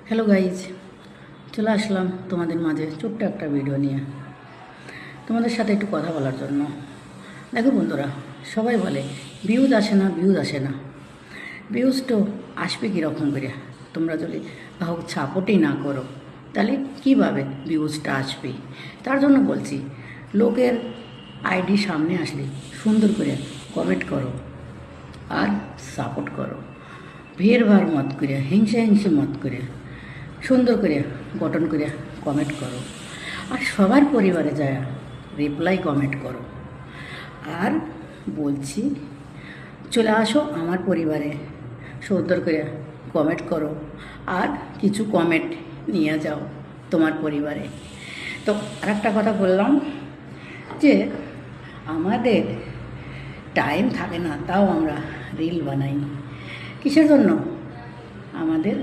Hello guys, চলে আসলাম তোমাদের মাঝে ছোট্ট একটা ভিডিও নিয়ে তোমাদের সাথে একটু কথা বলার জন্য। দেখো বন্ধুরা, সবাই বলে ভিউজ আসে না, ভিউজ আসে না। ভিউজ তো আসবে কীরকম করে? তোমরা যদি কাউকে সাপোর্টই না করো তাহলে কীভাবে ভিউজটা আসবে? তার জন্য বলছি, লোকের আইডি সামনে আসলে সুন্দর করে কমেন্ট করো আর সাপোর্ট করো। ভার মত করে, হিংসে মত করে সুন্দর করে গঠন করে কমেন্ট করো। আর সবার পরিবারে যায় রিপ্লাই কমেন্ট করো। আর বলছি, চলে আসো আমার পরিবারে, সুন্দর করে কমেন্ট করো আর কিছু কমেন্ট নিয়ে যাও তোমার পরিবারে। তো আরেকটা কথা বললাম যে আমাদের টাইম থাকে না, তাও আমরা রিল বানাই। কিসের জন্য? আমাদের